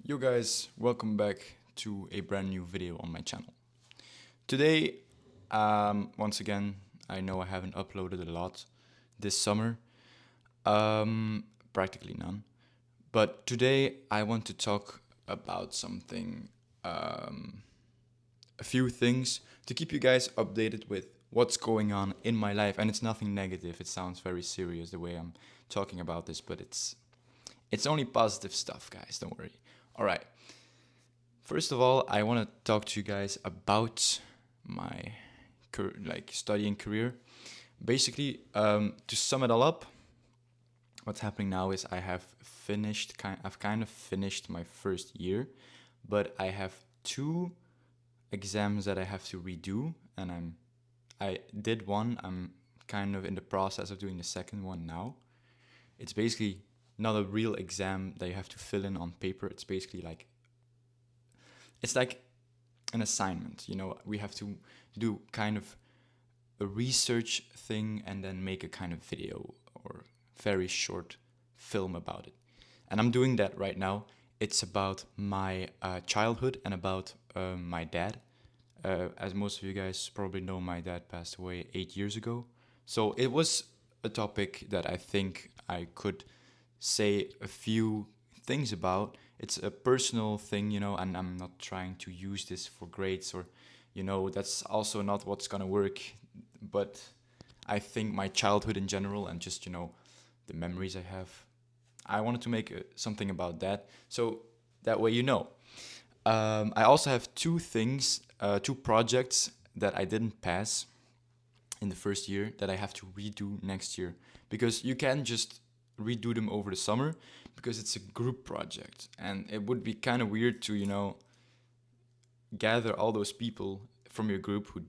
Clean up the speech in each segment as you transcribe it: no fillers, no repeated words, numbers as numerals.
Yo guys, welcome back to a brand new video on my channel. Today, once again, I know I haven't uploaded a lot this summer, practically none. But today I want to talk about something, a few things to keep you guys updated with what's going on in my life. And it's nothing negative. It sounds very serious the way I'm talking about this, but it's only positive stuff, guys. Don't worry. All right. First of all, I want to talk to you guys about my studying career. Basically, to sum it all up, what's happening now is I've kind of finished my first year, but I have two exams that I have to redo, and I did one. I'm kind of in the process of doing the second one now. It's basically not a real exam that you have to fill in on paper. It's like an assignment. We have to do kind of a research thing and then make a kind of video or very short film about it. And I'm doing that right now. It's about my childhood and about my dad. As most of you guys probably know, my dad passed away 8 years ago. So it was a topic that I think I could say a few things about. It's a personal thing, and I'm not trying to use this for grades or, that's also not what's gonna work. But I think my childhood in general and just, the memories I have, I wanted to make something about that. So that way, I also have two projects that I didn't pass in the first year that I have to redo next year, because you can just redo them over the summer because it's a group project, and it would be kind of weird to gather all those people from your group who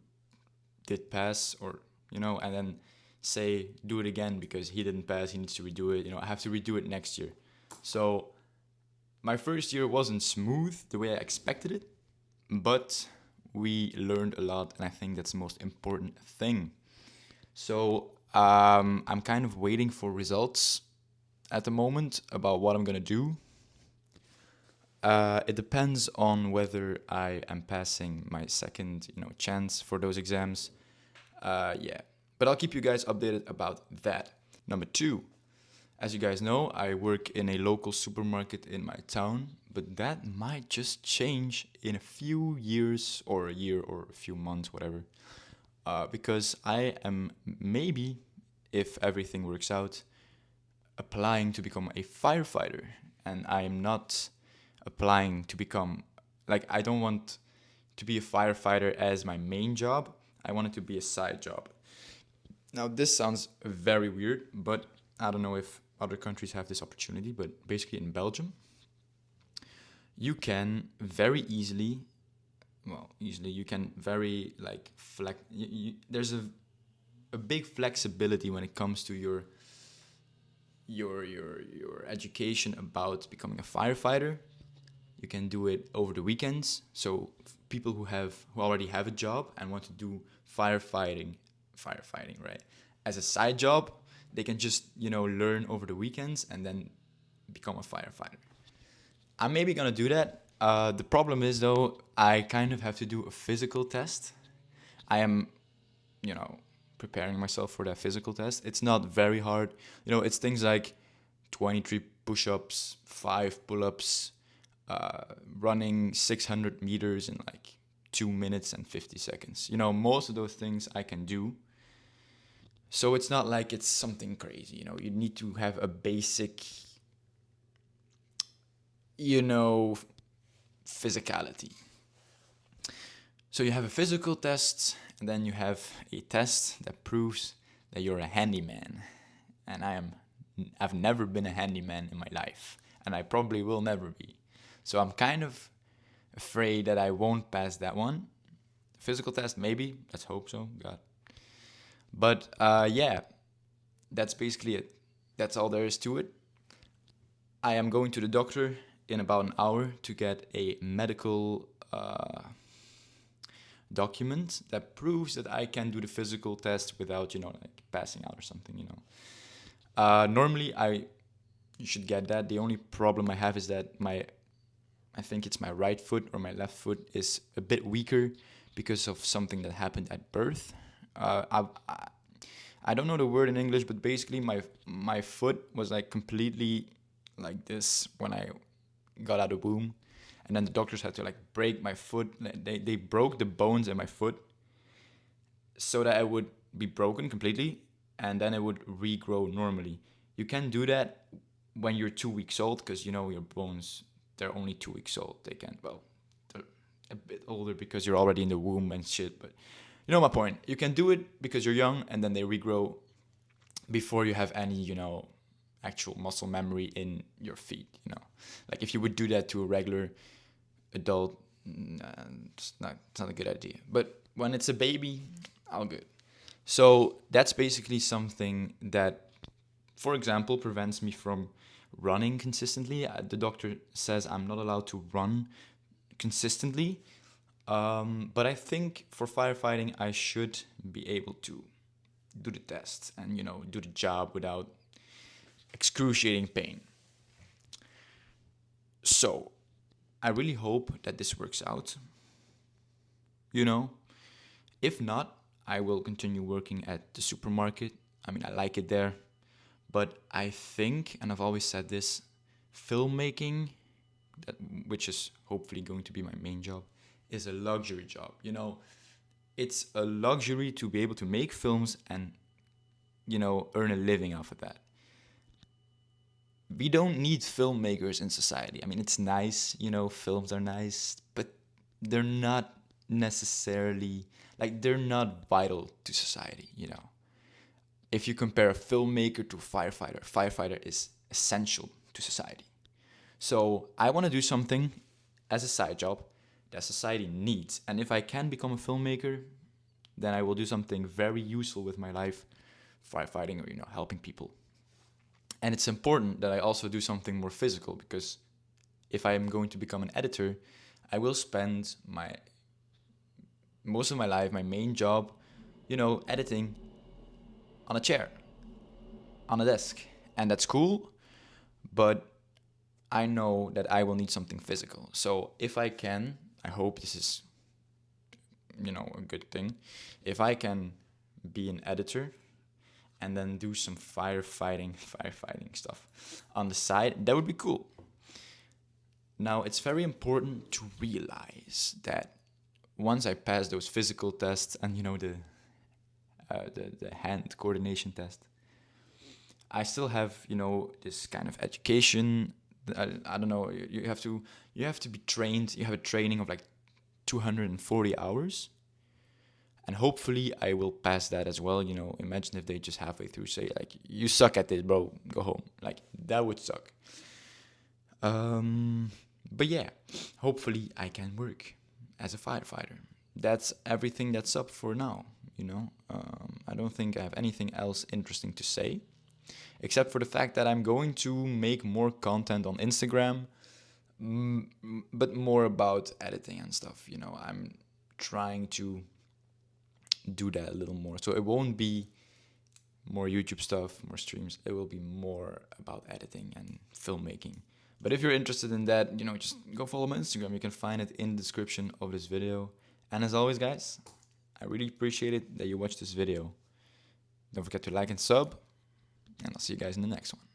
did pass, or and then say do it again because he didn't pass, he needs to redo it. I have to redo it next year. So my first year wasn't smooth the way I expected it, but we learned a lot, and I think that's the most important thing. So I'm kind of waiting for results at the moment about what I'm gonna do. It depends on whether I am passing my second, chance for those exams. Yeah, but I'll keep you guys updated about that. Number two, as you guys know, I work in a local supermarket in my town, but that might just change in a few years or a year or a few months, whatever. Because I am maybe, if everything works out, applying to become a firefighter. And I am not applying to become, I don't want to be a firefighter as my main job. I want it to be a side job. Now, this sounds very weird, but I don't know if other countries have this opportunity, but basically in Belgium, you can very easily, you can very there's a big flexibility when it comes to your education about becoming a firefighter. You can do it over the weekends. So people who already have a job and want to do firefighting, right, as a side job, they can just learn over the weekends and then become a firefighter. I'm maybe gonna do that. The problem is though, I kind of have to do a physical test. I am, preparing myself for that physical test. It's not very hard. It's things like 23 push-ups, 5 pull-ups, running 600 meters in 2 minutes and 50 seconds. Most of those things I can do. So it's not like it's something crazy. You need to have a basic, physicality. So you have a physical test, and then you have a test that proves that you're a handyman. And I've never been a handyman in my life, and I probably will never be. So I'm kind of afraid that I won't pass that one. Physical test, maybe. Let's hope so. God. But yeah, that's basically it. That's all there is to it. I am going to the doctor in about an hour to get a medical document that proves that I can do the physical test without, passing out or something. Normally, you should get that. The only problem I have is that my I think it's my right foot or my left foot, is a bit weaker because of something that happened at birth. I don't know the word in English, but basically my foot was like completely like this when I got out of the womb, and then the doctors had to like break my foot. They broke the bones in my foot so that it would be broken completely, and then it would regrow normally. You can do that when you're 2 weeks old, because you know your bones, they're only 2 weeks old. They can't, well, they're a bit older because you're already in the womb and shit, but you know my point. You can do it because you're young, and then they regrow before you have any, actual muscle memory in your feet, Like if you would do that to a regular adult, it's not a good idea. But when it's a baby, all good. So that's basically something that, for example, prevents me from running consistently. The doctor says I'm not allowed to run consistently. But I think for firefighting, I should be able to do the test and, do the job without excruciating pain. So I really hope that this works out. If not, I will continue working at the supermarket. I mean, I like it there. But I think, and I've always said this, filmmaking, which is hopefully going to be my main job, is a luxury job. It's a luxury to be able to make films and, earn a living off of that. We don't need filmmakers in society. I mean, it's nice, films are nice, but they're not necessarily, they're not vital to society, If you compare a filmmaker to a firefighter is essential to society. So I want to do something as a side job that society needs. And if I can become a filmmaker, then I will do something very useful with my life, firefighting or, helping people. And it's important that I also do something more physical, because if I am going to become an editor, I will spend most of my life, my main job, editing on a chair, on a desk. And that's cool, but I know that I will need something physical. So if I can, I hope this is, a good thing. If I can be an editor and then do some firefighting stuff on the side, that would be cool. Now, it's very important to realize that once I pass those physical tests and, the hand coordination test, I still have, this kind of education. I don't know. You have to be trained. You have a training of 240 hours. And hopefully I will pass that as well. Imagine if they just halfway through say you suck at this, bro, go home. That would suck. But yeah, hopefully I can work as a firefighter. That's everything that's up for now. I don't think I have anything else interesting to say, except for the fact that I'm going to make more content on Instagram, but more about editing and stuff. I'm trying to do that a little more. So it won't be more YouTube stuff, more streams. It will be more about editing and filmmaking. But if you're interested in that, just go follow my Instagram. You can find it in the description of this video. And as always, guys, I really appreciate it that you watched this video. Don't forget to like and sub, and I'll see you guys in the next one.